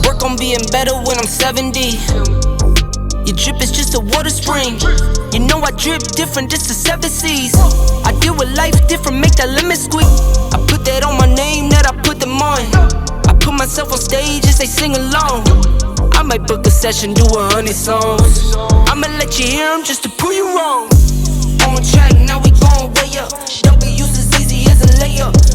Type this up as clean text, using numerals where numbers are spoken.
Work on being better when I'm 70. Your drip is just a water spring. You know I drip different, this the 7 C's. I deal with life different, make that lemon squeak. I put that on my name, that I put them on. I put myself on stage as they sing along. I might book a session, do 100 songs. I'ma let you hear them just to prove you wrong. On track, now we gon' way up. W's as easy as a layup.